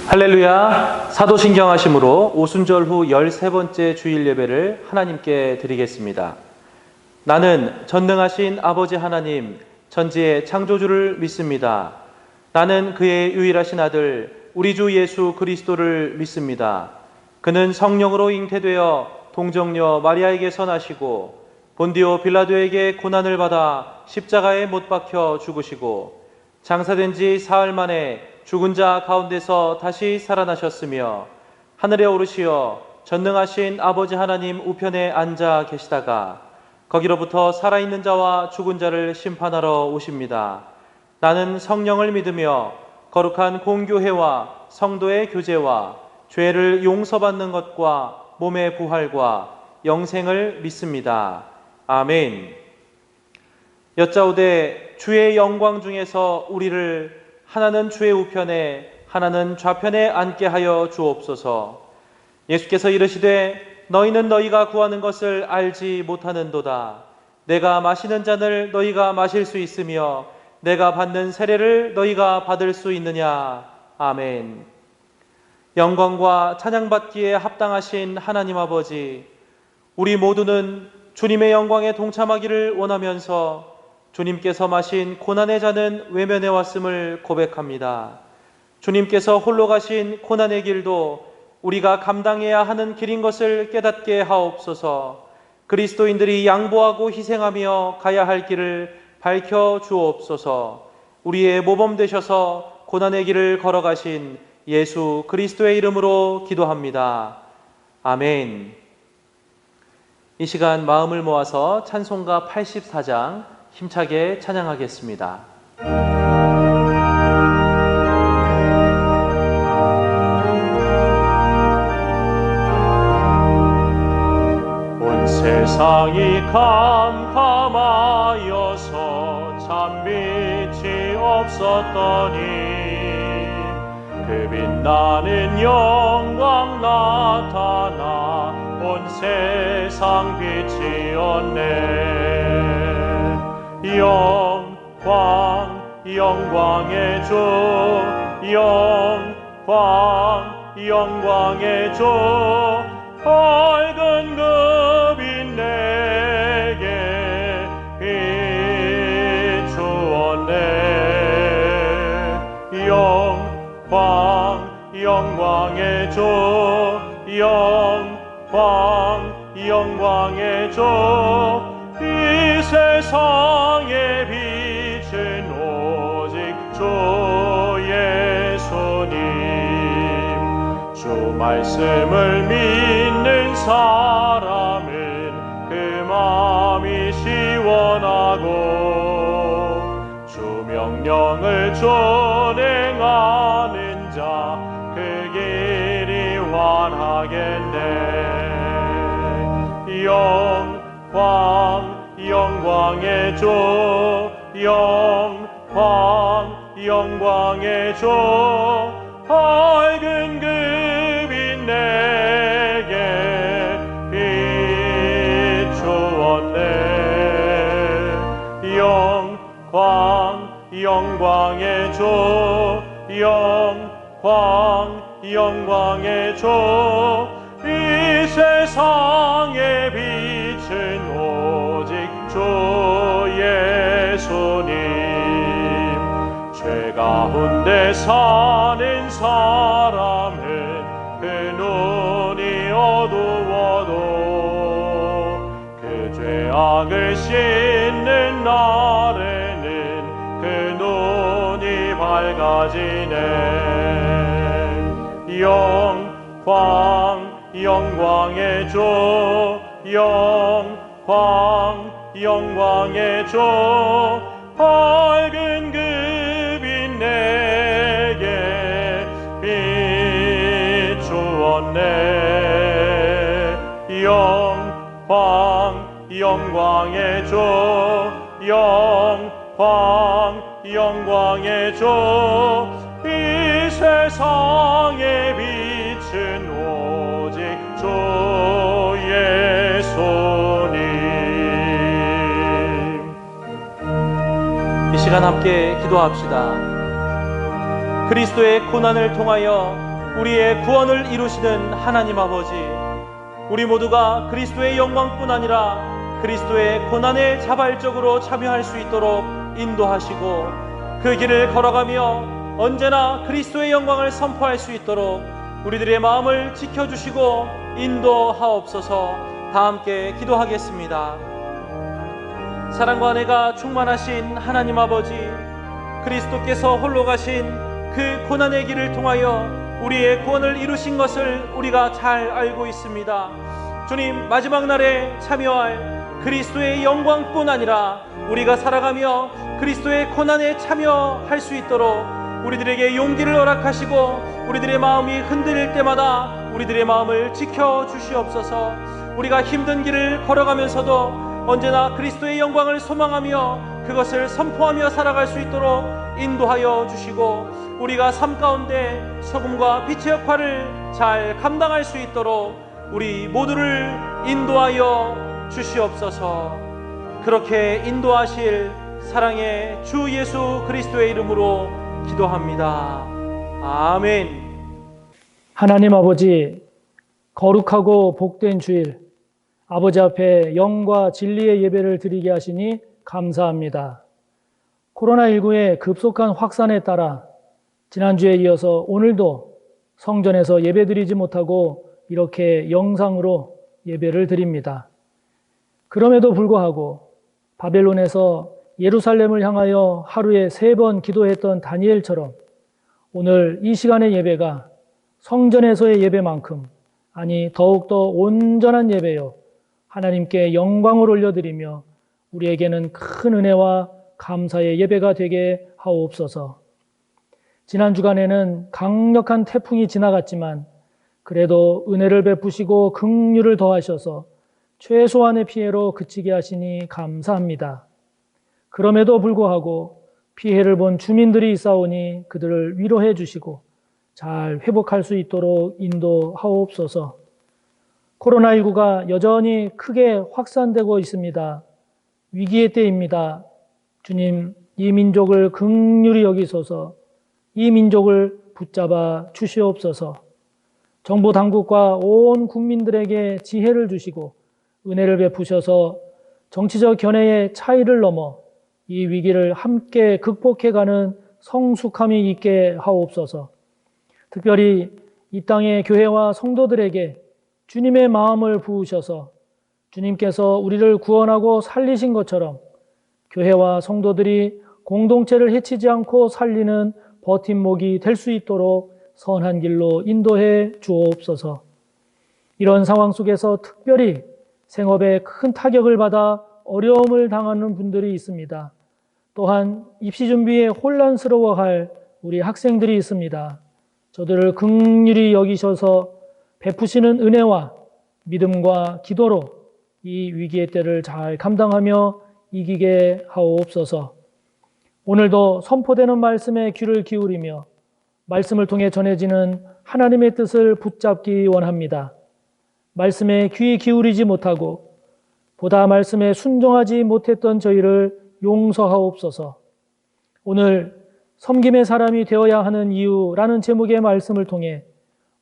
할렐루야. 사도신경하심으로 오순절 후 13번째 주일 예배를 하나님께 드리겠습니다. 나는 전능하신 아버지 하나님, 천지의 창조주를 믿습니다. 나는 그의 유일하신 아들 우리 주 예수 그리스도를 믿습니다. 그는 성령으로 잉태되어 동정녀 마리아에게서 나시고 본디오 빌라도에게 고난을 받아 십자가에 못 박혀 죽으시고 장사된 지 사흘 만에 죽은 자 가운데서 다시 살아나셨으며 하늘에 오르시어 전능하신 아버지 하나님 우편에 앉아 계시다가 거기로부터 살아있는 자와 죽은 자를 심판하러 오십니다. 나는 성령을 믿으며 거룩한 공교회와 성도의 교제와 죄를 용서받는 것과 몸의 부활과 영생을 믿습니다. 아멘. 여짜오되 주의 영광 중에서 우리를 하나는 주의 우편에 하나는 좌편에 앉게 하여 주옵소서. 예수께서 이르시되 너희는 너희가 구하는 것을 알지 못하는도다. 내가 마시는 잔을 너희가 마실 수 있으며 내가 받는 세례를 너희가 받을 수 있느냐. 아멘. 영광과 찬양받기에 합당하신 하나님 아버지, 우리 모두는 주님의 영광에 동참하기를 원하면서 주님께서 마신 고난의 잔은 외면해 왔음을 고백합니다. 주님께서 홀로 가신 고난의 길도 우리가 감당해야 하는 길인 것을 깨닫게 하옵소서. 그리스도인들이 양보하고 희생하며 가야 할 길을 밝혀 주옵소서. 우리의 모범 되셔서 고난의 길을 걸어가신 예수 그리스도의 이름으로 기도합니다. 아멘. 이 시간 마음을 모아서 찬송가 84장 힘차게 찬양하겠습니다. 온 세상이 캄캄하여서 참빛이 없었더니 그 빛나는 영광 나타나 온 세상 빛이었네. 영광 영광의 주 영광 영광의 주 밝은 그 빛 내게 비추었네. 영광 영광의 주 영광 영광의 주 이 세상의 빛은 오직 주 예수님. 주 말씀을 믿는 사람은 그 마음이 시원하고 주 명령을 준행하는 자 그 길이 완하겠네. 영광 영광의 주 영광 영광의 주 밝은 그 빛 내게 비추었네. 영광 영광의 주 영광 영광의 주 이 세상의 빛은 오직 주 예수님. 죄 가운데 사는 사람은 그 눈이 어두워도 그 죄악을 씻는 날에는 그 눈이 밝아지네. 영광 영광의 주 영광 영광의 주 밝은 그 빛 내게 비추었네. 영광 영광의 주 영광 영광의 사랑해줘. 이 세상의 빛은 오직 주의 손임. 이 시간 함께 기도합시다. 그리스도의 고난을 통하여 우리의 구원을 이루시는 하나님 아버지, 우리 모두가 그리스도의 영광뿐 아니라 그리스도의 고난에 자발적으로 참여할 수 있도록 인도하시고, 그 길을 걸어가며 언제나 그리스도의 영광을 선포할 수 있도록 우리들의 마음을 지켜주시고 인도하옵소서. 다 함께 기도하겠습니다. 사랑과 은혜가 충만하신 하나님 아버지, 그리스도께서 홀로 가신 그 고난의 길을 통하여 우리의 구원을 이루신 것을 우리가 잘 알고 있습니다. 주님, 마지막 날에 참여할 그리스도의 영광뿐 아니라 우리가 살아가며 그리스도의 고난에 참여할 수 있도록 우리들에게 용기를 허락하시고, 우리들의 마음이 흔들릴 때마다 우리들의 마음을 지켜주시옵소서. 우리가 힘든 길을 걸어가면서도 언제나 그리스도의 영광을 소망하며 그것을 선포하며 살아갈 수 있도록 인도하여 주시고, 우리가 삶 가운데 소금과 빛의 역할을 잘 감당할 수 있도록 우리 모두를 인도하여 주시옵소서. 그렇게 인도하실 사랑의 주 예수 그리스도의 이름으로 기도합니다. 아멘. 하나님 아버지, 거룩하고 복된 주일, 아버지 앞에 영과 진리의 예배를 드리게 하시니 감사합니다. 코로나19의 급속한 확산에 따라 지난주에 이어서 오늘도 성전에서 예배드리지 못하고 이렇게 영상으로 예배를 드립니다. 그럼에도 불구하고 바벨론에서 예루살렘을 향하여 하루에 3번 기도했던 다니엘처럼 오늘 이 시간의 예배가 성전에서의 예배만큼, 아니 더욱더 온전한 예배요 하나님께 영광을 올려드리며 우리에게는 큰 은혜와 감사의 예배가 되게 하옵소서. 지난 주간에는 강력한 태풍이 지나갔지만 그래도 은혜를 베푸시고 긍휼을 더하셔서 최소한의 피해로 그치게 하시니 감사합니다. 그럼에도 불구하고 피해를 본 주민들이 있사오니 그들을 위로해 주시고 잘 회복할 수 있도록 인도하옵소서. 코로나19가 여전히 크게 확산되고 있습니다. 위기의 때입니다. 주님, 이 민족을 긍휼히 여기소서. 이 민족을 붙잡아 주시옵소서. 정부 당국과 온 국민들에게 지혜를 주시고 은혜를 베푸셔서 정치적 견해의 차이를 넘어 이 위기를 함께 극복해가는 성숙함이 있게 하옵소서. 특별히 이 땅의 교회와 성도들에게 주님의 마음을 부으셔서 주님께서 우리를 구원하고 살리신 것처럼 교회와 성도들이 공동체를 해치지 않고 살리는 버팀목이 될 수 있도록 선한 길로 인도해 주옵소서. 이런 상황 속에서 특별히 생업에 큰 타격을 받아 어려움을 당하는 분들이 있습니다. 또한 입시 준비에 혼란스러워할 우리 학생들이 있습니다. 저들을 긍휼히 여기셔서 베푸시는 은혜와 믿음과 기도로 이 위기의 때를 잘 감당하며 이기게 하옵소서. 오늘도 선포되는 말씀에 귀를 기울이며 말씀을 통해 전해지는 하나님의 뜻을 붙잡기 원합니다. 말씀에 귀 기울이지 못하고 보다 말씀에 순종하지 못했던 저희를 용서하옵소서. 오늘 섬김의 사람이 되어야 하는 이유라는 제목의 말씀을 통해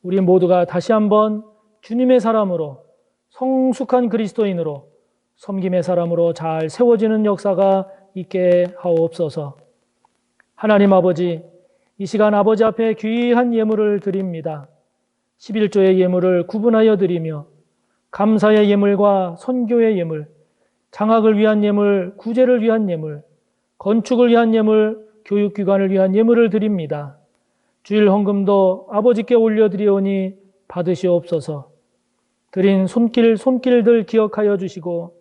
우리 모두가 다시 한번 주님의 사람으로, 성숙한 그리스도인으로, 섬김의 사람으로 잘 세워지는 역사가 있게 하옵소서. 하나님 아버지, 이 시간 아버지 앞에 귀한 예물을 드립니다. 11조의 예물을 구분하여 드리며 감사의 예물과 선교의 예물, 장학을 위한 예물, 구제를 위한 예물, 건축을 위한 예물, 교육기관을 위한 예물을 드립니다. 주일 헌금도 아버지께 올려드리오니 받으시옵소서. 드린 손길들 기억하여 주시고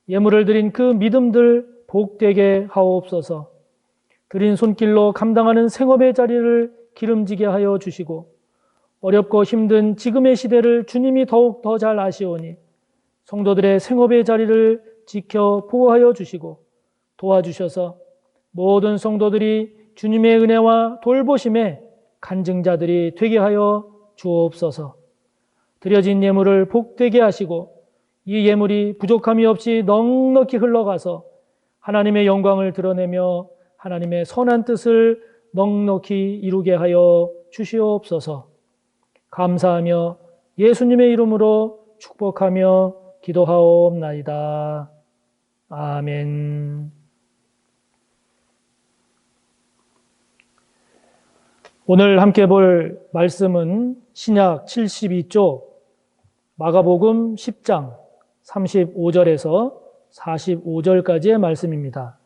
예물을 드린 그 믿음들 복되게 하옵소서. 드린 손길로 감당하는 생업의 자리를 기름지게 하여 주시고 어렵고 힘든 지금의 시대를 주님이 더욱 더 잘 아시오니 성도들의 생업의 자리를 지켜 보호하여 주시고 도와주셔서 모든 성도들이 주님의 은혜와 돌보심에 간증자들이 되게 하여 주옵소서. 드려진 예물을 복되게 하시고 이 예물이 부족함이 없이 넉넉히 흘러가서 하나님의 영광을 드러내며 하나님의 선한 뜻을 넉넉히 이루게 하여 주시옵소서. 감사하며 예수님의 이름으로 축복하며 기도하옵나이다. 아멘. 오늘 함께 볼 말씀은 신약 72쪽 마가복음 10장 35절에서 45절까지의 말씀입니다.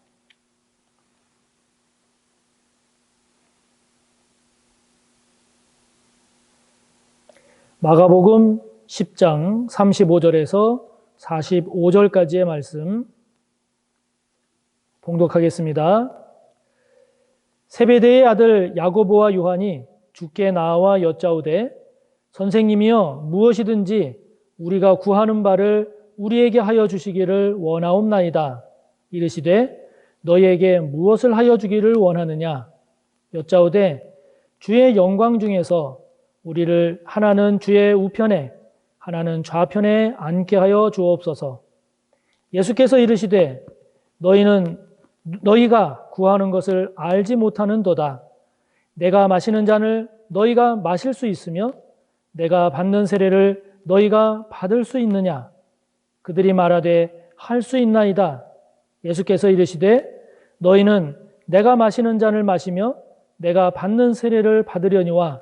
마가복음 10장 35절에서 45절까지의 말씀 봉독하겠습니다. 세베대의 아들 야고보와 요한이 주께 나와 여짜오되 선생님이여 무엇이든지 우리가 구하는 바를 우리에게 하여 주시기를 원하옵나이다. 이르시되 너희에게 무엇을 하여 주기를 원하느냐? 여짜오되 주의 영광 중에서 우리를 하나는 주의 우편에 하나는 좌편에 앉게 하여 주옵소서. 예수께서 이르시되 너희가 구하는 것을 알지 못하는도다. 내가 마시는 잔을 너희가 마실 수 있으며 내가 받는 세례를 너희가 받을 수 있느냐? 그들이 말하되 할 수 있나이다. 예수께서 이르시되 너희는 내가 마시는 잔을 마시며 내가 받는 세례를 받으려니와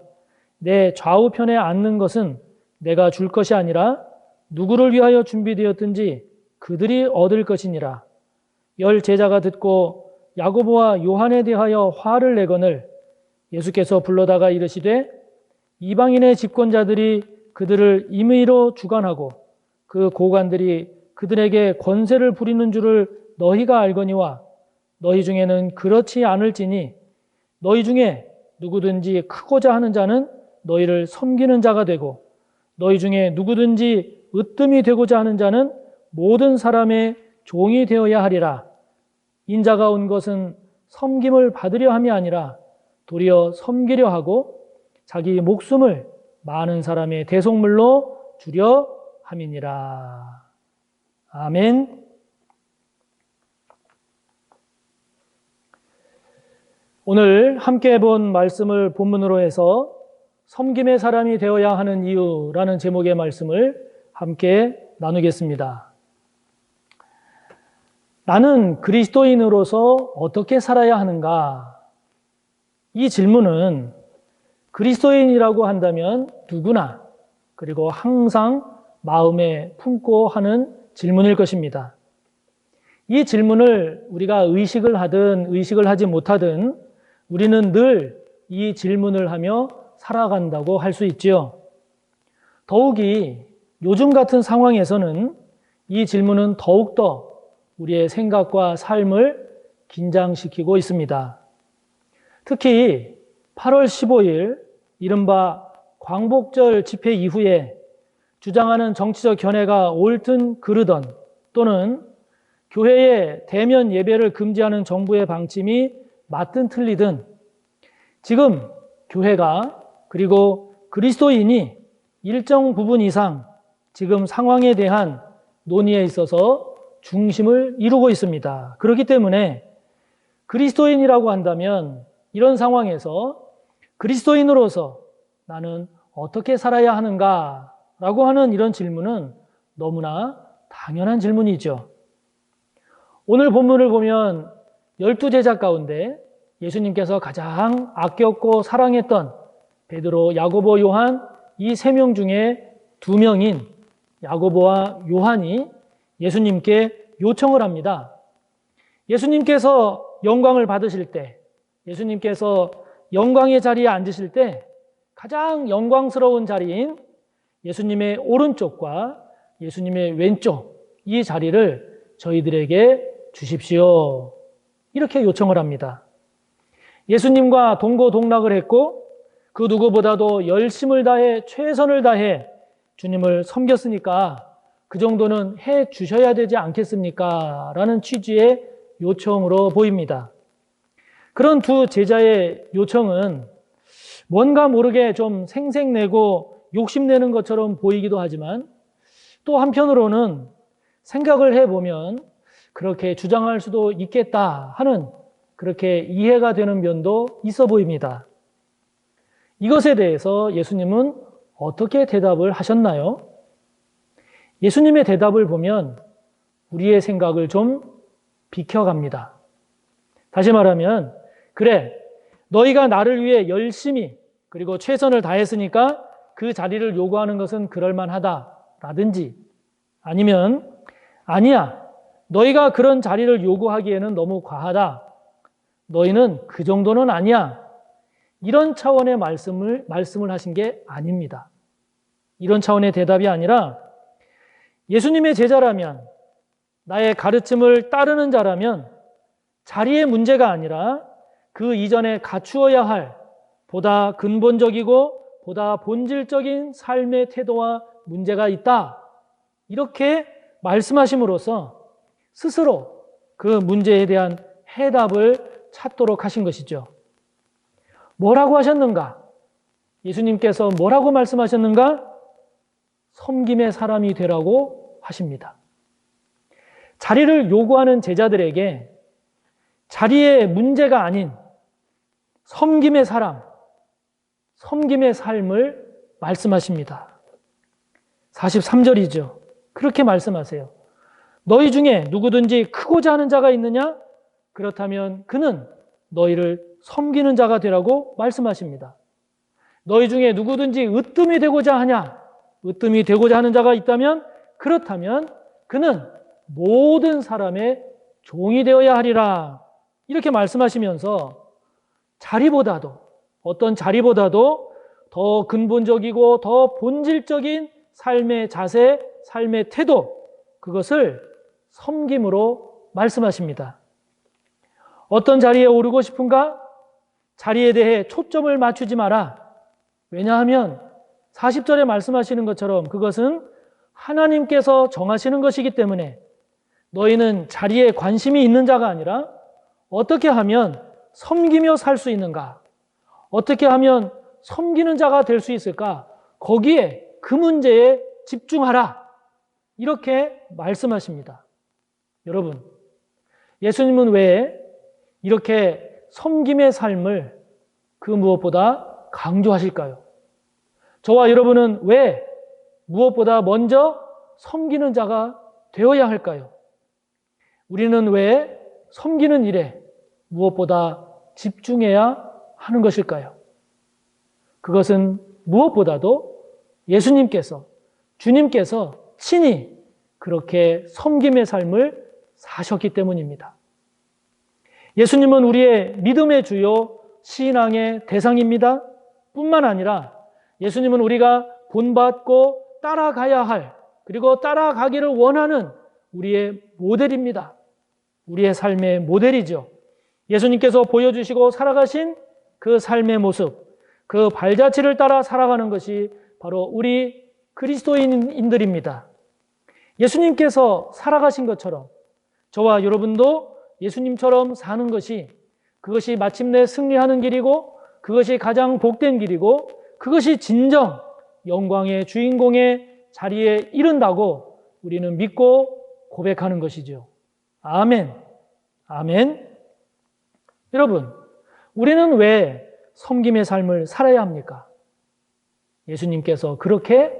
내 좌우편에 앉는 것은 내가 줄 것이 아니라 누구를 위하여 준비되었든지 그들이 얻을 것이니라. 열 제자가 듣고 야고보와 요한에 대하여 화를 내거늘 예수께서 불러다가 이르시되 이방인의 집권자들이 그들을 임의로 주관하고 그 고관들이 그들에게 권세를 부리는 줄을 너희가 알거니와 너희 중에는 그렇지 않을지니 너희 중에 누구든지 크고자 하는 자는 너희를 섬기는 자가 되고 너희 중에 누구든지 으뜸이 되고자 하는 자는 모든 사람의 종이 되어야 하리라. 인자가 온 것은 섬김을 받으려 함이 아니라 도리어 섬기려 하고 자기 목숨을 많은 사람의 대속물로 주려 함이니라. 아멘. 오늘 함께 본 말씀을 본문으로 해서 섬김의 사람이 되어야 하는 이유라는 제목의 말씀을 함께 나누겠습니다. 나는 그리스도인으로서 어떻게 살아야 하는가? 이 질문은 그리스도인이라고 한다면 누구나 그리고 항상 마음에 품고 하는 질문일 것입니다. 이 질문을 우리가 의식을 하든 의식을 하지 못하든 우리는 늘 이 질문을 하며 살아간다고 할 수 있지요. 더욱이 요즘 같은 상황에서는 이 질문은 더욱더 우리의 생각과 삶을 긴장시키고 있습니다. 특히 8월 15일 이른바 광복절 집회 이후에 주장하는 정치적 견해가 옳든 그르던 또는 교회의 대면 예배를 금지하는 정부의 방침이 맞든 틀리든 지금 교회가 그리고 그리스도인이 일정 부분 이상 지금 상황에 대한 논의에 있어서 중심을 이루고 있습니다. 그렇기 때문에 그리스도인이라고 한다면 이런 상황에서 그리스도인으로서 나는 어떻게 살아야 하는가라고 하는 이런 질문은 너무나 당연한 질문이죠. 오늘 본문을 보면 12제자 가운데 예수님께서 가장 아꼈고 사랑했던 베드로, 야고보, 요한 이 세 명 중에 2명인 야고보와 요한이 예수님께 요청을 합니다. 예수님께서 영광을 받으실 때, 예수님께서 영광의 자리에 앉으실 때 가장 영광스러운 자리인 예수님의 오른쪽과 예수님의 왼쪽 이 자리를 저희들에게 주십시오. 이렇게 요청을 합니다. 예수님과 동고동락을 했고 그 누구보다도 열심을 다해 최선을 다해 주님을 섬겼으니까 그 정도는 해 주셔야 되지 않겠습니까? 라는 취지의 요청으로 보입니다. 그런 두 제자의 요청은 뭔가 모르게 좀 생색내고 욕심내는 것처럼 보이기도 하지만 또 한편으로는 생각을 해보면 그렇게 주장할 수도 있겠다 하는 그렇게 이해가 되는 면도 있어 보입니다. 이것에 대해서 예수님은 어떻게 대답을 하셨나요? 예수님의 대답을 보면 우리의 생각을 좀 비켜갑니다. 다시 말하면, 그래, 너희가 나를 위해 열심히 그리고 최선을 다했으니까 그 자리를 요구하는 것은 그럴만하다라든지, 아니면 아니야, 너희가 그런 자리를 요구하기에는 너무 과하다, 너희는 그 정도는 아니야, 이런 차원의 말씀을 하신 게 아닙니다. 이런 차원의 대답이 아니라 예수님의 제자라면, 나의 가르침을 따르는 자라면 자리의 문제가 아니라 그 이전에 갖추어야 할 보다 근본적이고 보다 본질적인 삶의 태도와 문제가 있다, 이렇게 말씀하심으로써 스스로 그 문제에 대한 해답을 찾도록 하신 것이죠. 뭐라고 하셨는가? 예수님께서 뭐라고 말씀하셨는가? 섬김의 사람이 되라고 하십니다. 자리를 요구하는 제자들에게 자리의 문제가 아닌 섬김의 사람, 섬김의 삶을 말씀하십니다. 43절이죠. 그렇게 말씀하세요. 너희 중에 누구든지 크고자 하는 자가 있느냐? 그렇다면 그는 너희를 섬기는 자가 되라고 말씀하십니다. 너희 중에 누구든지 으뜸이 되고자 하냐? 으뜸이 되고자 하는 자가 있다면, 그렇다면 그는 모든 사람의 종이 되어야 하리라. 이렇게 말씀하시면서 자리보다도, 어떤 자리보다도 더 근본적이고 더 본질적인 삶의 자세, 삶의 태도, 그것을 섬김으로 말씀하십니다. 어떤 자리에 오르고 싶은가? 자리에 대해 초점을 맞추지 마라. 왜냐하면 40절에 말씀하시는 것처럼 그것은 하나님께서 정하시는 것이기 때문에 너희는 자리에 관심이 있는 자가 아니라 어떻게 하면 섬기며 살 수 있는가? 어떻게 하면 섬기는 자가 될 수 있을까? 거기에, 그 문제에 집중하라. 이렇게 말씀하십니다. 여러분, 예수님은 왜 이렇게 섬김의 삶을 그 무엇보다 강조하실까요? 저와 여러분은 왜 무엇보다 먼저 섬기는 자가 되어야 할까요? 우리는 왜 섬기는 일에 무엇보다 집중해야 하는 것일까요? 그것은 무엇보다도 예수님께서, 주님께서 친히 그렇게 섬김의 삶을 사셨기 때문입니다. 예수님은 우리의 믿음의 주요, 신앙의 대상입니다. 뿐만 아니라 예수님은 우리가 본받고 따라가야 할, 그리고 따라가기를 원하는 우리의 모델입니다. 우리의 삶의 모델이죠. 예수님께서 보여주시고 살아가신 그 삶의 모습, 그 발자취를 따라 살아가는 것이 바로 우리 그리스도인들입니다. 예수님께서 살아가신 것처럼 저와 여러분도 예수님처럼 사는 것이, 그것이 마침내 승리하는 길이고, 그것이 가장 복된 길이고, 그것이 진정 영광의 주인공의 자리에 이른다고 우리는 믿고 고백하는 것이죠. 아멘. 아멘. 여러분, 우리는 왜 섬김의 삶을 살아야 합니까? 예수님께서 그렇게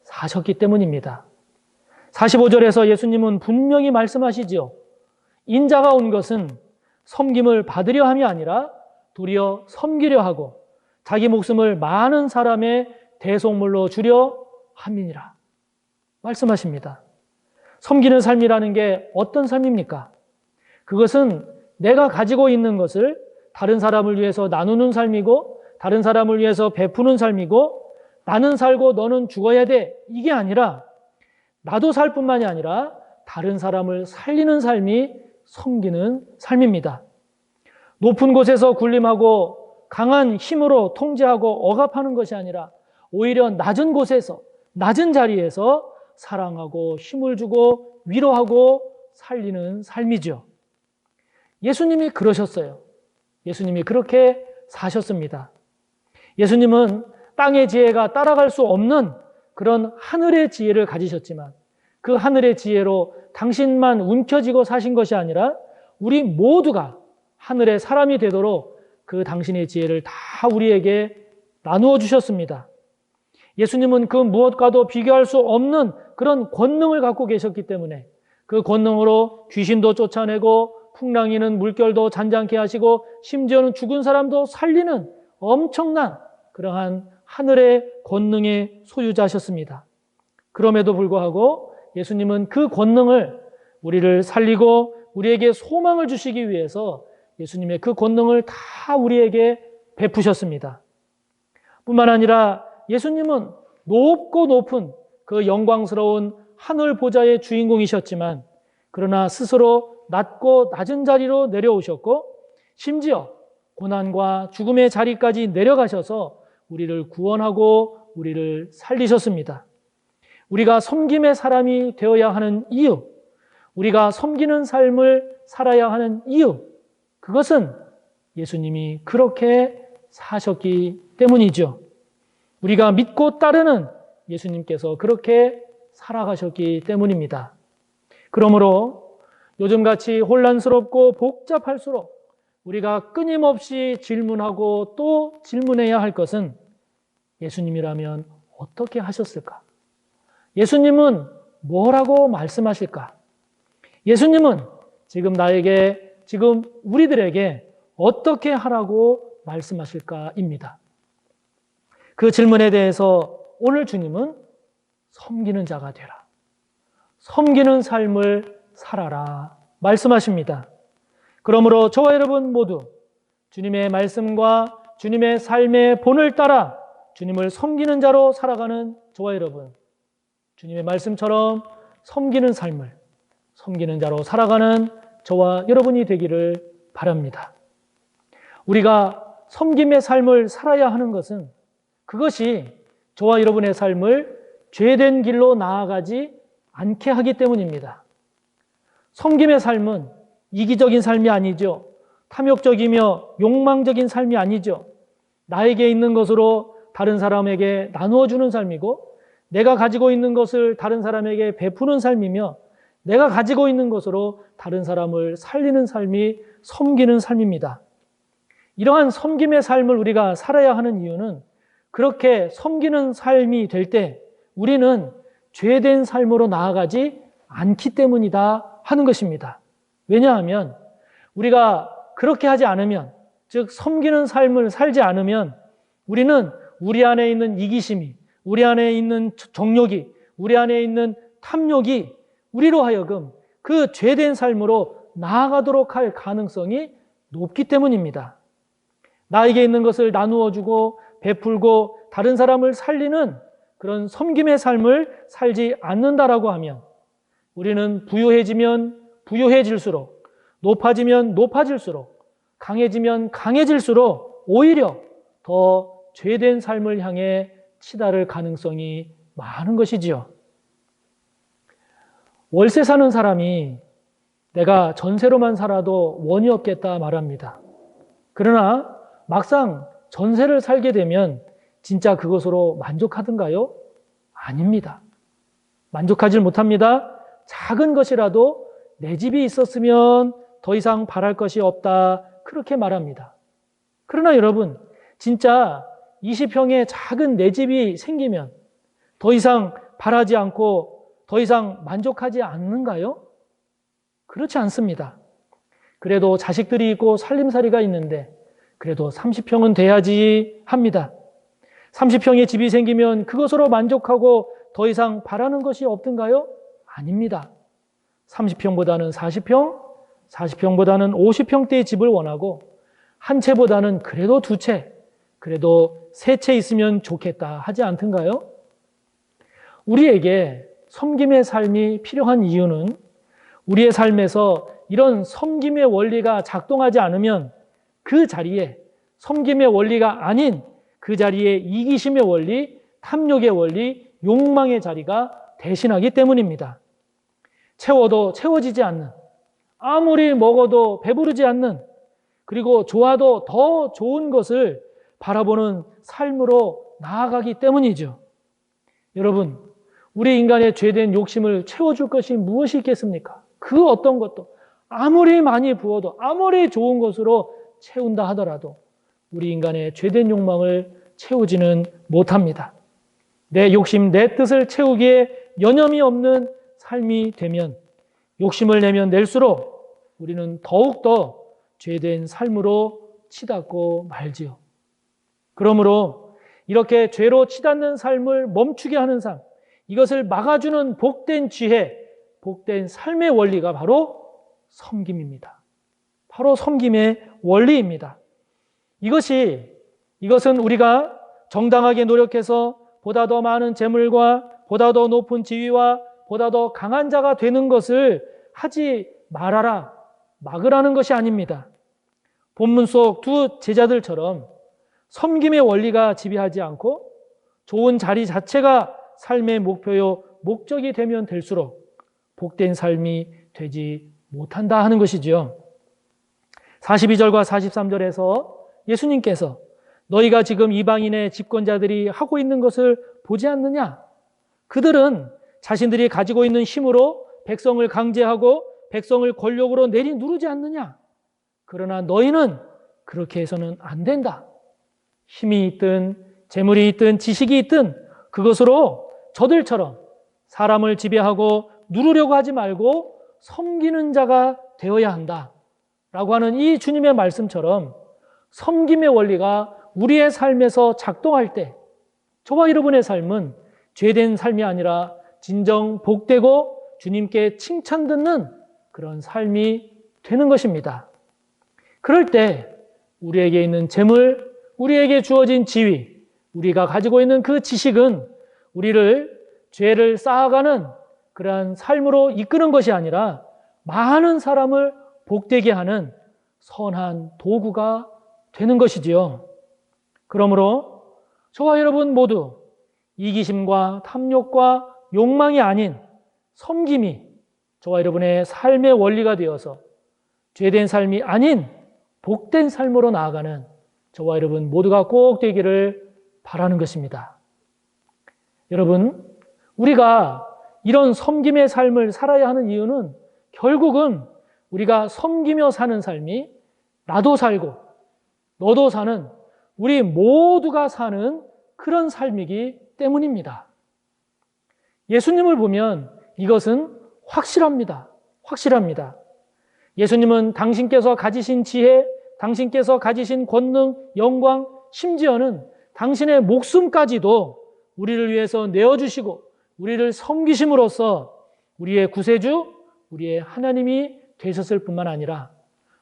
사셨기 때문입니다. 45절에서 예수님은 분명히 말씀하시지요. 인자가 온 것은 섬김을 받으려 함이 아니라 도리어 섬기려 하고 자기 목숨을 많은 사람의 대속물로 주려 함이니라 말씀하십니다. 섬기는 삶이라는 게 어떤 삶입니까? 그것은 내가 가지고 있는 것을 다른 사람을 위해서 나누는 삶이고, 다른 사람을 위해서 베푸는 삶이고, 나는 살고 너는 죽어야 돼, 이게 아니라 나도 살 뿐만이 아니라 다른 사람을 살리는 삶이 섬기는 삶입니다. 높은 곳에서 군림하고 강한 힘으로 통제하고 억압하는 것이 아니라 오히려 낮은 곳에서, 낮은 자리에서 사랑하고 힘을 주고 위로하고 살리는 삶이죠. 예수님이 그러셨어요. 예수님이 그렇게 사셨습니다. 예수님은 땅의 지혜가 따라갈 수 없는 그런 하늘의 지혜를 가지셨지만 그 하늘의 지혜로 당신만 움켜쥐고 사신 것이 아니라 우리 모두가 하늘의 사람이 되도록 그 당신의 지혜를 다 우리에게 나누어 주셨습니다. 예수님은 그 무엇과도 비교할 수 없는 그런 권능을 갖고 계셨기 때문에 그 권능으로 귀신도 쫓아내고 풍랑이는 물결도 잔잔케 하시고 심지어는 죽은 사람도 살리는 엄청난 그러한 하늘의 권능의 소유자셨습니다. 그럼에도 불구하고 예수님은 그 권능을 우리를 살리고 우리에게 소망을 주시기 위해서 예수님의 그 권능을 다 우리에게 베푸셨습니다. 뿐만 아니라 예수님은 높고 높은 그 영광스러운 하늘 보좌의 주인공이셨지만 그러나 스스로 낮고 낮은 자리로 내려오셨고 심지어 고난과 죽음의 자리까지 내려가셔서 우리를 구원하고 우리를 살리셨습니다. 우리가 섬김의 사람이 되어야 하는 이유, 우리가 섬기는 삶을 살아야 하는 이유, 그것은 예수님이 그렇게 사셨기 때문이죠. 우리가 믿고 따르는 예수님께서 그렇게 살아가셨기 때문입니다. 그러므로 요즘같이 혼란스럽고 복잡할수록 우리가 끊임없이 질문하고 또 질문해야 할 것은 예수님이라면 어떻게 하셨을까? 예수님은 뭐라고 말씀하실까? 예수님은 지금 나에게, 지금 우리들에게 어떻게 하라고 말씀하실까입니다. 그 질문에 대해서 오늘 주님은 섬기는 자가 되라, 섬기는 삶을 살아라 말씀하십니다. 그러므로 저와 여러분 모두 주님의 말씀과 주님의 삶의 본을 따라 주님을 섬기는 자로 살아가는 저와 여러분, 주님의 말씀처럼 섬기는 삶을 섬기는 자로 살아가는 저와 여러분이 되기를 바랍니다. 우리가 섬김의 삶을 살아야 하는 것은 그것이 저와 여러분의 삶을 죄된 길로 나아가지 않게 하기 때문입니다. 섬김의 삶은 이기적인 삶이 아니죠. 탐욕적이며 욕망적인 삶이 아니죠. 나에게 있는 것으로 다른 사람에게 나누어 주는 삶이고 내가 가지고 있는 것을 다른 사람에게 베푸는 삶이며 내가 가지고 있는 것으로 다른 사람을 살리는 삶이 섬기는 삶입니다. 이러한 섬김의 삶을 우리가 살아야 하는 이유는 그렇게 섬기는 삶이 될 때 우리는 죄된 삶으로 나아가지 않기 때문이다 하는 것입니다. 왜냐하면 우리가 그렇게 하지 않으면, 즉 섬기는 삶을 살지 않으면 우리는 우리 안에 있는 이기심이, 우리 안에 있는 정욕이, 우리 안에 있는 탐욕이 우리로 하여금 그 죄된 삶으로 나아가도록 할 가능성이 높기 때문입니다. 나에게 있는 것을 나누어 주고 베풀고 다른 사람을 살리는 그런 섬김의 삶을 살지 않는다라고 하면 우리는 부유해지면 부유해질수록, 높아지면 높아질수록, 강해지면 강해질수록 오히려 더 죄된 삶을 향해 치달을 가능성이 많은 것이지요. 월세 사는 사람이 내가 전세로만 살아도 원이 없겠다 말합니다. 그러나 막상 전세를 살게 되면 진짜 그것으로 만족하던가요? 아닙니다. 만족하지 못합니다. 작은 것이라도 내 집이 있었으면 더 이상 바랄 것이 없다, 그렇게 말합니다. 그러나 여러분, 진짜 20평의 작은 내 집이 생기면 더 이상 바라지 않고 더 이상 만족하지 않는가요? 그렇지 않습니다. 그래도 자식들이 있고 살림살이가 있는데 그래도 30평은 돼야지 합니다. 30평의 집이 생기면 그것으로 만족하고 더 이상 바라는 것이 없던가요? 아닙니다. 30평보다는 40평, 40평보다는 50평대의 집을 원하고 한 채보다는 그래도 두 채, 그래도 세 채 있으면 좋겠다 하지 않던가요? 우리에게 섬김의 삶이 필요한 이유는 우리의 삶에서 이런 섬김의 원리가 작동하지 않으면 그 자리에 섬김의 원리가 아닌 그 자리에 이기심의 원리, 탐욕의 원리, 욕망의 자리가 대신하기 때문입니다. 채워도 채워지지 않는, 아무리 먹어도 배부르지 않는 그리고 좋아도 더 좋은 것을 바라보는 삶으로 나아가기 때문이죠. 여러분, 우리 인간의 죄된 욕심을 채워줄 것이 무엇이 있겠습니까? 그 어떤 것도 아무리 많이 부어도 아무리 좋은 것으로 채운다 하더라도 우리 인간의 죄된 욕망을 채우지는 못합니다. 내 욕심, 내 뜻을 채우기에 여념이 없는 삶이 되면 욕심을 내면 낼수록 우리는 더욱더 죄된 삶으로 치닫고 말지요. 그러므로 이렇게 죄로 치닫는 삶을 멈추게 하는 삶, 이것을 막아주는 복된 지혜, 복된 삶의 원리가 바로 섬김입니다. 바로 섬김의 원리입니다. 이것은 우리가 정당하게 노력해서 보다 더 많은 재물과 보다 더 높은 지위와 보다 더 강한 자가 되는 것을 하지 말아라, 막으라는 것이 아닙니다. 본문 속 두 제자들처럼 섬김의 원리가 지배하지 않고 좋은 자리 자체가 삶의 목표요, 목적이 되면 될수록 복된 삶이 되지 못한다 하는 것이지요. 42절과 43절에서 예수님께서 너희가 지금 이방인의 집권자들이 하고 있는 것을 보지 않느냐? 그들은 자신들이 가지고 있는 힘으로 백성을 강제하고 백성을 권력으로 내리누르지 않느냐? 그러나 너희는 그렇게 해서는 안 된다. 힘이 있든 재물이 있든 지식이 있든 그것으로 저들처럼 사람을 지배하고 누르려고 하지 말고 섬기는 자가 되어야 한다 라고 하는 이 주님의 말씀처럼 섬김의 원리가 우리의 삶에서 작동할 때 저와 여러분의 삶은 죄된 삶이 아니라 진정 복되고 주님께 칭찬 듣는 그런 삶이 되는 것입니다. 그럴 때 우리에게 있는 재물, 우리에게 주어진 지위, 우리가 가지고 있는 그 지식은 우리를 죄를 쌓아가는 그러한 삶으로 이끄는 것이 아니라 많은 사람을 복되게 하는 선한 도구가 되는 것이지요. 그러므로 저와 여러분 모두 이기심과 탐욕과 욕망이 아닌 섬김이 저와 여러분의 삶의 원리가 되어서 죄된 삶이 아닌 복된 삶으로 나아가는 저와 여러분 모두가 꼭 되기를 바라는 것입니다. 여러분, 우리가 이런 섬김의 삶을 살아야 하는 이유는 결국은 우리가 섬기며 사는 삶이 나도 살고 너도 사는 우리 모두가 사는 그런 삶이기 때문입니다. 예수님을 보면 이것은 확실합니다. 확실합니다. 예수님은 당신께서 가지신 지혜, 당신께서 가지신 권능, 영광, 심지어는 당신의 목숨까지도 우리를 위해서 내어주시고 우리를 섬기심으로써 우리의 구세주, 우리의 하나님이 되셨을 뿐만 아니라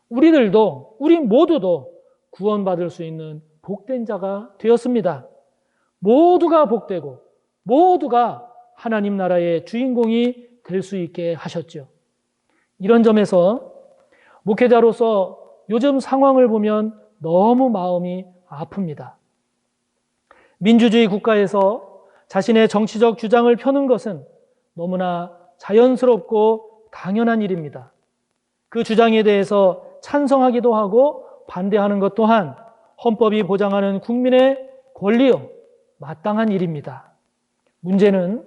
우리들도, 우리 모두도 구원받을 수 있는 복된 자가 되었습니다. 모두가 복되고 모두가 하나님 나라의 주인공이 될 수 있게 하셨죠. 이런 점에서 목회자로서 요즘 상황을 보면 너무 마음이 아픕니다. 민주주의 국가에서 자신의 정치적 주장을 펴는 것은 너무나 자연스럽고 당연한 일입니다. 그 주장에 대해서 찬성하기도 하고 반대하는 것 또한 헌법이 보장하는 국민의 권리요, 마땅한 일입니다. 문제는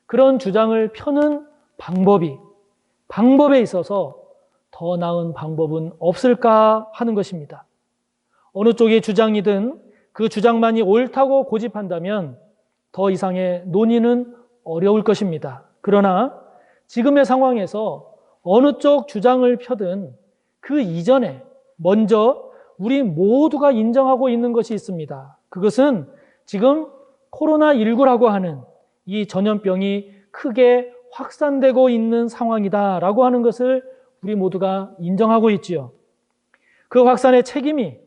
그런 주장을 펴는 방법에 있어서 더 나은 방법은 없을까 하는 것입니다. 어느 쪽의 주장이든 그 주장만이 옳다고 고집한다면 더 이상의 논의는 어려울 것입니다. 그러나 지금의 상황에서 어느 쪽 주장을 펴든 그 이전에 먼저 우리 모두가 인정하고 있는 것이 있습니다. 그것은 지금 코로나19라고 하는 이 전염병이 크게 확산되고 있는 상황이다라고 하는 것을 우리 모두가 인정하고 있지요. 그 확산의 책임이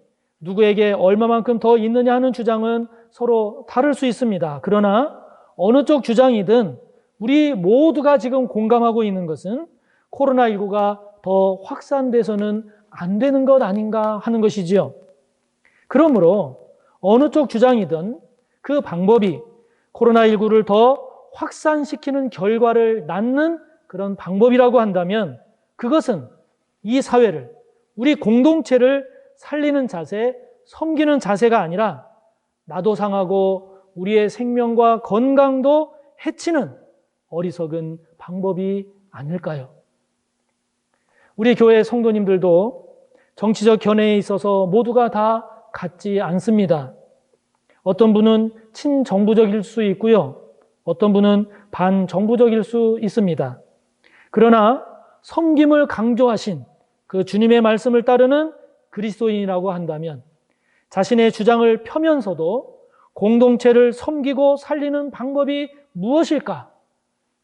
누구에게 얼마만큼 더 있느냐 하는 주장은 서로 다를 수 있습니다. 그러나 어느 쪽 주장이든 우리 모두가 지금 공감하고 있는 것은 코로나19가 더 확산돼서는 안 되는 것 아닌가 하는 것이지요. 그러므로 어느 쪽 주장이든 그 방법이 코로나19를 더 확산시키는 결과를 낳는 그런 방법이라고 한다면 그것은 이 사회를, 우리 공동체를 살리는 자세, 섬기는 자세가 아니라 나도 상하고 우리의 생명과 건강도 해치는 어리석은 방법이 아닐까요? 우리 교회 성도님들도 정치적 견해에 있어서 모두가 다 같지 않습니다. 어떤 분은 친정부적일 수 있고요. 어떤 분은 반정부적일 수 있습니다. 그러나 섬김을 강조하신 그 주님의 말씀을 따르는 그리스도인이라고 한다면 자신의 주장을 펴면서도 공동체를 섬기고 살리는 방법이 무엇일까?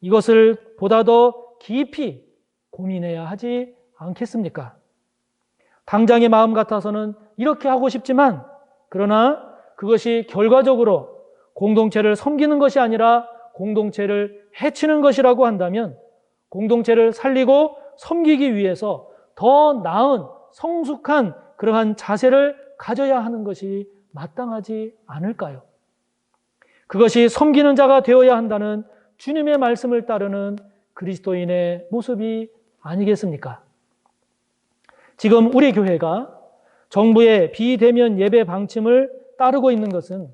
이것을 보다 더 깊이 고민해야 하지 않겠습니까? 당장의 마음 같아서는 이렇게 하고 싶지만 그러나 그것이 결과적으로 공동체를 섬기는 것이 아니라 공동체를 해치는 것이라고 한다면 공동체를 살리고 섬기기 위해서 더 나은 성숙한 그러한 자세를 가져야 하는 것이 마땅하지 않을까요? 그것이 섬기는 자가 되어야 한다는 주님의 말씀을 따르는 그리스도인의 모습이 아니겠습니까? 지금 우리 교회가 정부의 비대면 예배 방침을 따르고 있는 것은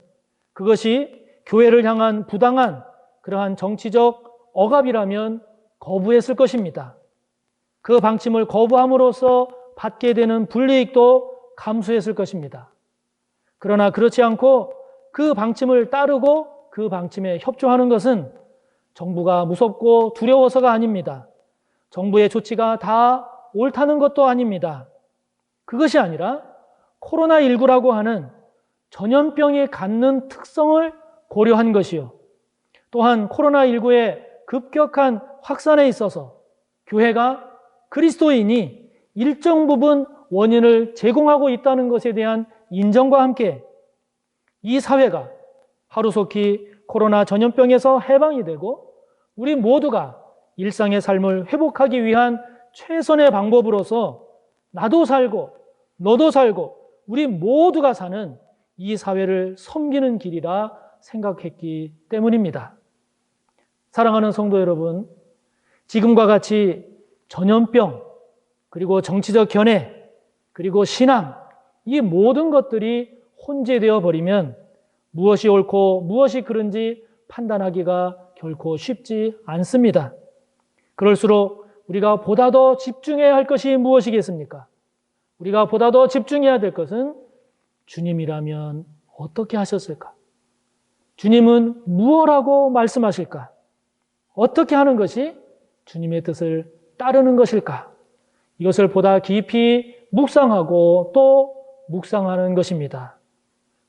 그것이 교회를 향한 부당한 그러한 정치적 억압이라면 거부했을 것입니다. 그 방침을 거부함으로써 받게 되는 불이익도 감수했을 것입니다. 그러나 그렇지 않고 그 방침을 따르고 그 방침에 협조하는 것은 정부가 무섭고 두려워서가 아닙니다. 정부의 조치가 다 옳다는 것도 아닙니다. 그것이 아니라 코로나19라고 하는 전염병이 갖는 특성을 고려한 것이요. 또한 코로나19의 급격한 확산에 있어서 교회가 그리스도인이 일정 부분 원인을 제공하고 있다는 것에 대한 인정과 함께 이 사회가 하루속히 코로나 전염병에서 해방이 되고 우리 모두가 일상의 삶을 회복하기 위한 최선의 방법으로서 나도 살고 너도 살고 우리 모두가 사는 이 사회를 섬기는 길이라 생각했기 때문입니다. 사랑하는 성도 여러분, 지금과 같이 전염병, 그리고 정치적 견해, 그리고 신앙, 이 모든 것들이 혼재되어 버리면 무엇이 옳고 무엇이 그른지 판단하기가 결코 쉽지 않습니다. 그럴수록 우리가 보다 더 집중해야 할 것이 무엇이겠습니까? 우리가 보다 더 집중해야 될 것은 주님이라면 어떻게 하셨을까? 주님은 무엇라고 말씀하실까? 어떻게 하는 것이 주님의 뜻을 따르는 것일까? 이것을 보다 깊이 묵상하고 또 묵상하는 것입니다.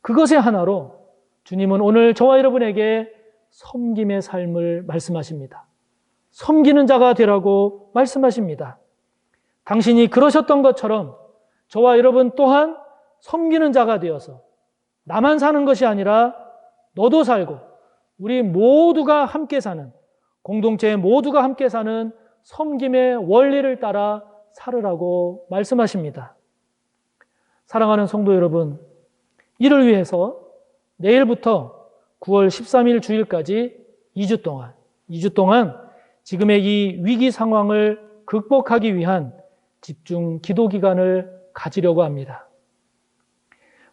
그것의 하나로 주님은 오늘 저와 여러분에게 섬김의 삶을 말씀하십니다. 섬기는 자가 되라고 말씀하십니다. 당신이 그러셨던 것처럼 저와 여러분 또한 섬기는 자가 되어서 나만 사는 것이 아니라 너도 살고 우리 모두가 함께 사는, 공동체 모두가 함께 사는 섬김의 원리를 따라 살으라고 말씀하십니다. 사랑하는 성도 여러분, 이를 위해서 내일부터 9월 13일 주일까지 2주 동안 지금의 이 위기 상황을 극복하기 위한 집중 기도 기간을 가지려고 합니다.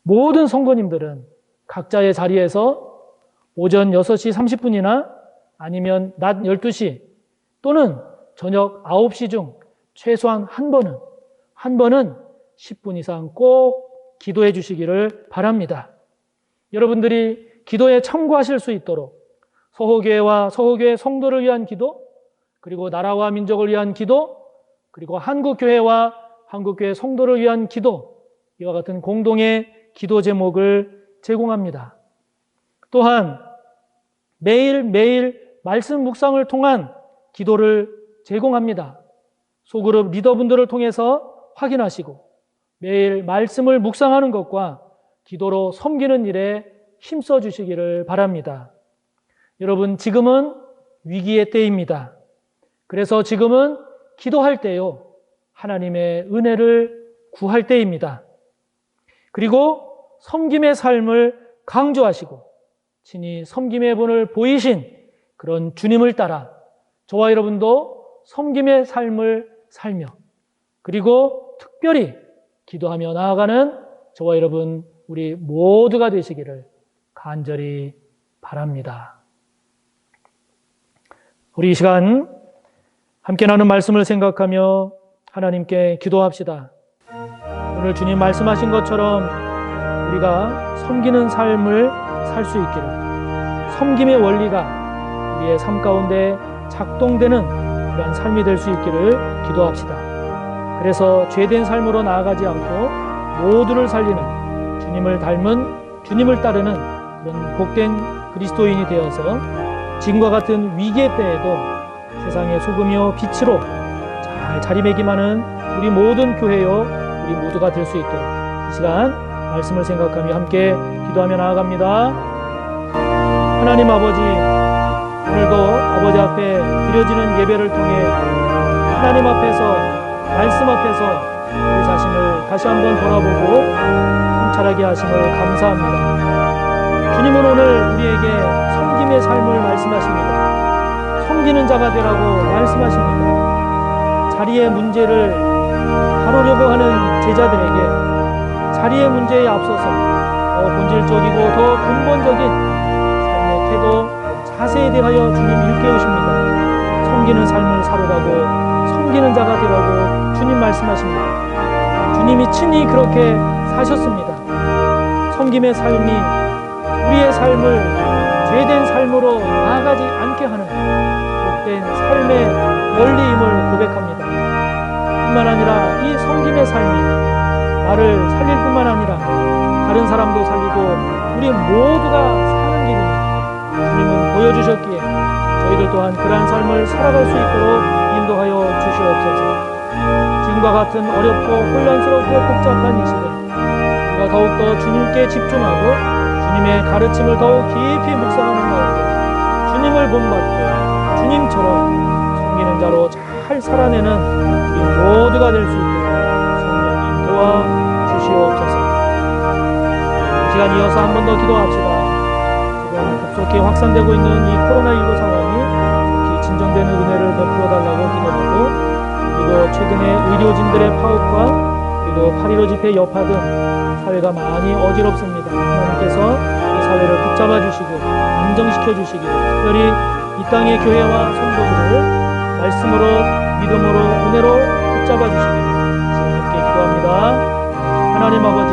모든 성도님들은 각자의 자리에서 오전 6시 30분이나 아니면 낮 12시 또는 저녁 9시 중 최소한 한 번은 10분 이상 꼭 기도해 주시기를 바랍니다. 여러분들이 기도에 참고하실 수 있도록 서호교회와 서호교회 성도를 위한 기도, 그리고 나라와 민족을 위한 기도, 그리고 한국교회와 한국교회 성도를 위한 기도, 이와 같은 공동의 기도 제목을 제공합니다. 또한 매일매일 말씀 묵상을 통한 기도를 제공합니다. 소그룹 리더분들을 통해서 확인하시고 매일 말씀을 묵상하는 것과 기도로 섬기는 일에 힘써 주시기를 바랍니다. 여러분, 지금은 위기의 때입니다. 그래서 지금은 기도할 때요, 하나님의 은혜를 구할 때입니다. 그리고 섬김의 삶을 강조하시고 친히 섬김의 본을 보이신 그런 주님을 따라 저와 여러분도 섬김의 삶을 살며, 그리고 특별히 기도하며 나아가는 저와 여러분 우리 모두가 되시기를 간절히 바랍니다. 우리 이 시간 함께 나눈 말씀을 생각하며 하나님께 기도합시다. 오늘 주님 말씀하신 것처럼 우리가 섬기는 삶을 살 수 있기를, 섬김의 원리가 우리의 삶 가운데 작동되는 그런 삶이 될 수 있기를 기도합시다. 그래서 죄된 삶으로 나아가지 않고 모두를 살리는 주님을 닮은, 주님을 따르는 그런 복된 그리스도인이 되어서 지금과 같은 위기의 때에도 세상의 소금이요 빛으로 잘 자리매김하는 우리 모든 교회요 우리 모두가 될 수 있도록 이 시간 말씀을 생각하며 함께 기도하며 나아갑니다. 하나님 아버지, 오늘도 아버지 앞에 드려지는 예배를 통해 하나님 앞에서, 말씀 앞에서 우리 자신을 다시 한번 돌아보고 통찰하게 하심을 감사합니다. 주님은 오늘 우리에게 섬김의 삶을 말씀하십니다. 섬기는 자가 되라고 말씀하십니다. 자리의 문제를 다루려고 하는 제자들에게 자리의 문제에 앞서서 더 본질적이고 더 근본적인 삶의 태도, 자세에 대하여 주님 일깨우십니다. 섬기는 삶을 살으라고, 섬기는 자가 되라고 주님 말씀하십니다. 주님이 친히 그렇게 사셨습니다. 섬김의 삶이 우리의 삶을 죄된 삶으로 나아가지 않게 하는 복된 삶의 원리임을 고백합니다. 뿐만 아니라 이 섬김의 삶이 나를 살릴 뿐만 아니라 다른 사람도 살리고 우리 모두가 사는 길입니다. 주님은 보여주셨기에 저희들 또한 그러한 삶을 살아갈 수 있도록 인도하여 주시옵소서. 지금과 같은 어렵고 혼란스럽고 복잡한 이 시대, 우리가 더욱더 주님께 집중하고 주님의 가르침을 더욱 깊이 묵상하는 가운데 주님을 본받고 주님처럼 섬기는 자로 잘 살아내는 우리 모두가 될 수 있도록 성령님 도와주시옵소서. 이 시간 이어서 한 번 더 기도합시다. 지금 급속히 확산되고 있는 이 코로나19 상황이 특히 진정되는 은혜를 베풀어달라고 기도하고, 그리고 최근에 의료진들의 파업과 그리고 8.15 집회 여파 등 사회가 많이 어지럽습니다. 하나님께서 이 사회를 붙잡아 주시고 안정시켜 주시기를, 특별히 이 땅의 교회와 성도들을 말씀으로, 믿음으로, 은혜로 붙잡아 주시기를 함께 기도합니다. 하나님 아버지,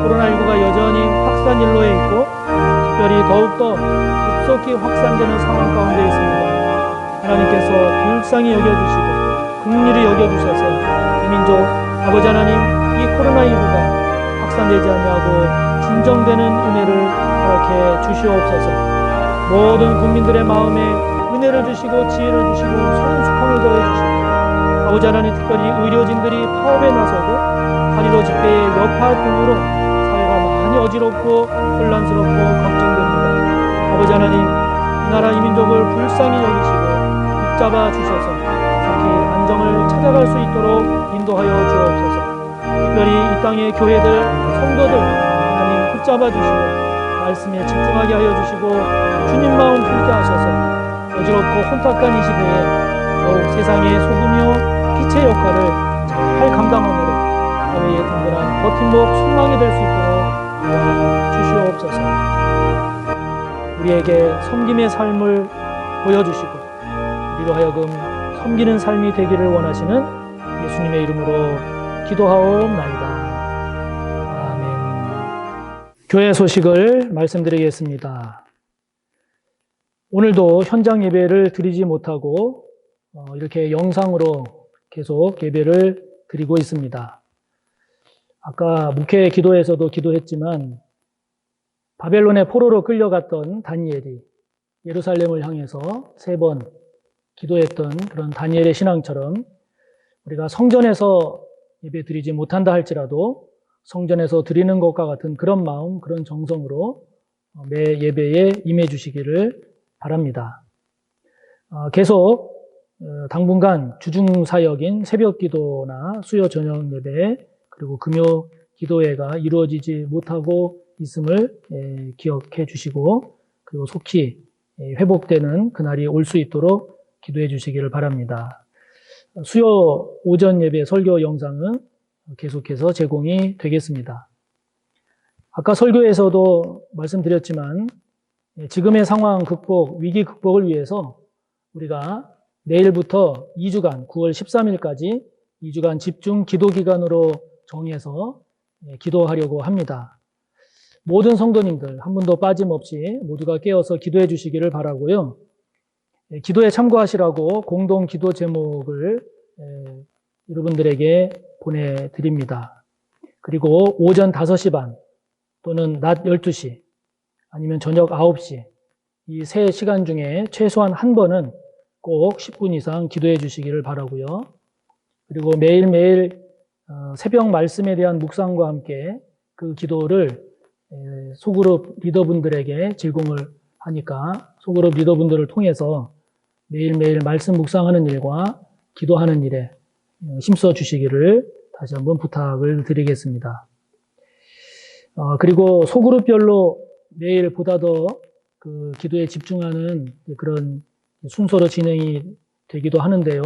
코로나19가 여전히 확산일로에 있고 특별히 더욱더 급속히 확산되는 상황 가운데 있습니다. 하나님께서 불쌍히 여겨주시고 긍휼히 여겨주셔서 이 민족, 아버지 하나님, 이 코로나19가 확산되지 아니하고 진정되는 은혜를 허락해 주시옵소서. 모든 국민들의 마음에 은혜를 주시고 지혜를 주시고 성숙함을 더해 주시고, 아버지 하나님, 특별히 의료진들이 파업에 나서고 8.15 집회의 여파 등으로 사회가 많이 어지럽고 혼란스럽고 걱정됩니다. 아버지 하나님, 이 나라 이 민족을 불쌍히 여기시고 붙잡아 주셔서 속히 안정을 찾아갈 수 있도록 인도하여 주옵소서. 특별히 이 땅의 교회들, 성도들 하나님 붙잡아 주시고 말씀에 집중하게 하여 주시고 주님 마음 품게 하셔서 어지럽고 혼탁한 이 시대에 더욱 세상의 소금이요 빛의 역할을 잘 감당함으로 사회의 든든한 버팀목, 순망이 될 수 있도록 도와주시옵소서. 우리에게 섬김의 삶을 보여주시고 우리로 하여금 섬기는 삶이 되기를 원하시는 예수님의 이름으로 기도하옵나이다. 아멘. 교회 소식을 말씀드리겠습니다. 오늘도 현장 예배를 드리지 못하고 이렇게 영상으로 계속 예배를 드리고 있습니다. 아까 목회 기도에서도 기도했지만 바벨론의 포로로 끌려갔던 다니엘이 예루살렘을 향해서 3번 기도했던 그런 다니엘의 신앙처럼 우리가 성전에서 예배 드리지 못한다 할지라도 성전에서 드리는 것과 같은 그런 마음, 그런 정성으로 매 예배에 임해 주시기를 바랍니다. 계속 당분간 주중 사역인 새벽 기도나 수요 저녁 예배 그리고 금요 기도회가 이루어지지 못하고 있음을 기억해 주시고, 그리고 속히 회복되는 그날이 올 수 있도록 기도해 주시기를 바랍니다. 수요 오전 예배 설교 영상은 계속해서 제공이 되겠습니다. 아까 설교에서도 말씀드렸지만 지금의 상황 극복, 위기 극복을 위해서 우리가 내일부터 2주간, 9월 13일까지 2주간 집중 기도 기간으로 정해서 기도하려고 합니다. 모든 성도님들 한 분도 빠짐없이 모두가 깨어서 기도해 주시기를 바라고요. 기도에 참고하시라고 공동 기도 제목을 여러분들에게 보내드립니다. 그리고 오전 5시 반 또는 낮 12시 아니면 저녁 9시 이 세 시간 중에 최소한 한 번은 꼭 10분 이상 기도해 주시기를 바라고요. 그리고 매일매일 새벽 말씀에 대한 묵상과 함께 그 기도를 소그룹 리더분들에게 제공을 하니까 소그룹 리더분들을 통해서 매일매일 말씀 묵상하는 일과 기도하는 일에 힘써 주시기를 다시 한번 부탁을 드리겠습니다. 그리고 소그룹별로 매일 보다 더 그 기도에 집중하는 그런 순서로 진행이 되기도 하는데요.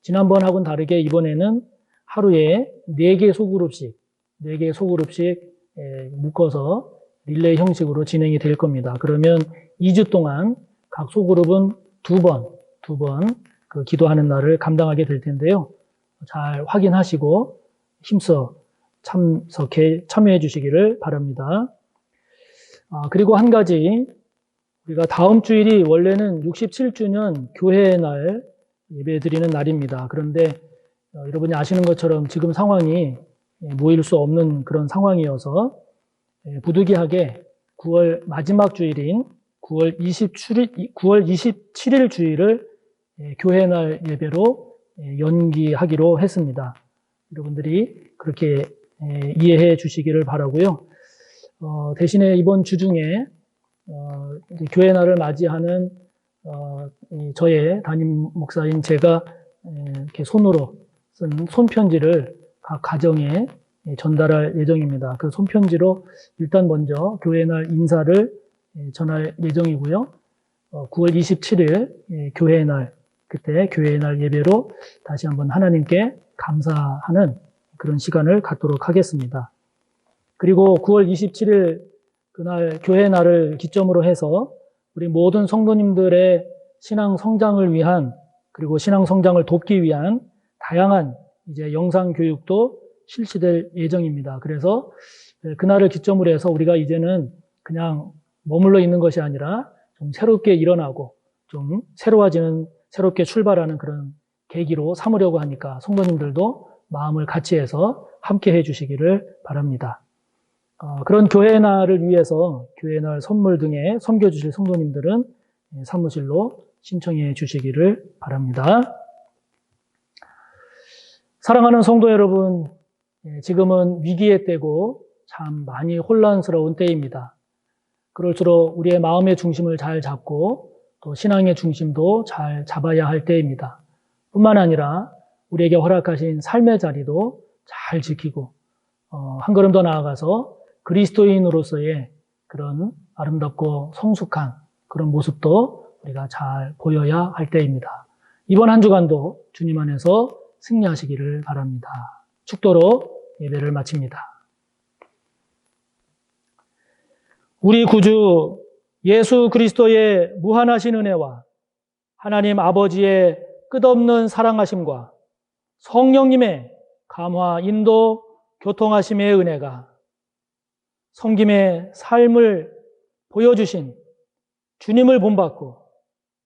지난번하고는 다르게 이번에는 하루에 4개 소그룹씩 묶어서 릴레이 형식으로 진행이 될 겁니다. 그러면 2주 동안 각 소그룹은 두 번 그 기도하는 날을 감당하게 될 텐데요. 잘 확인하시고 힘써 참여해 주시기를 바랍니다. 그리고 한 가지, 우리가 다음 주일이 원래는 67주년 교회의 날 예배 드리는 날입니다. 그런데 여러분이 아시는 것처럼 지금 상황이 모일 수 없는 그런 상황이어서 부득이하게 9월 마지막 주일인 9월 27일 주일을 교회 날 예배로 연기하기로 했습니다. 여러분들이 그렇게 이해해 주시기를 바라고요. 대신에 이번 주 중에 교회 날을 맞이하는 저의 담임 목사인 제가 이렇게 손으로 쓴 손편지를 각 가정에 전달할 예정입니다. 그 손편지로 일단 먼저 교회 날 인사를 전할 예정이고요. 9월 27일 교회 날, 그때 교회 날 예배로 다시 한번 하나님께 감사하는 그런 시간을 갖도록 하겠습니다. 그리고 9월 27일 그날 교회 날을 기점으로 해서 우리 모든 성도님들의 신앙 성장을 위한, 그리고 신앙 성장을 돕기 위한 다양한 이제 영상 교육도 실시될 예정입니다. 그래서 그날을 기점으로 해서 우리가 이제는 그냥 머물러 있는 것이 아니라 좀 새롭게 일어나고 좀 새롭게 출발하는 그런 계기로 삼으려고 하니까 성도님들도 마음을 같이 해서 함께 해 주시기를 바랍니다. 그런 교회 날을 위해서 교회 날 선물 등에 섬겨주실 성도님들은 사무실로 신청해 주시기를 바랍니다. 사랑하는 성도 여러분, 지금은 위기의 때고 참 많이 혼란스러운 때입니다. 그럴수록 우리의 마음의 중심을 잘 잡고 또 신앙의 중심도 잘 잡아야 할 때입니다. 뿐만 아니라 우리에게 허락하신 삶의 자리도 잘 지키고 한 걸음 더 나아가서 그리스도인으로서의 그런 아름답고 성숙한 그런 모습도 우리가 잘 보여야 할 때입니다. 이번 한 주간도 주님 안에서 승리하시기를 바랍니다. 축도로 예배를 마칩니다. 우리 구주 예수 그리스도의 무한하신 은혜와 하나님 아버지의 끝없는 사랑하심과 성령님의 감화, 인도, 교통하심의 은혜가 섬김의 삶을 보여주신 주님을 본받고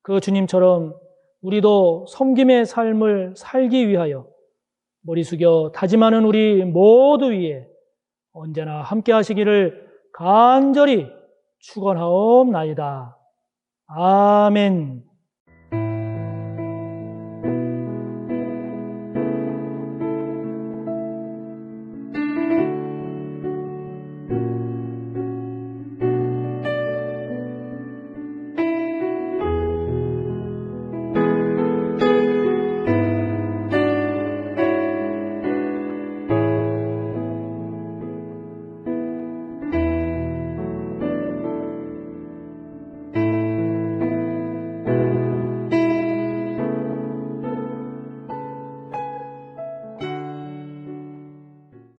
그 주님처럼 우리도 섬김의 삶을 살기 위하여 머리 숙여 다짐하는 우리 모두 위에 언제나 함께 하시기를 간절히 축원하옵나이다. 아멘.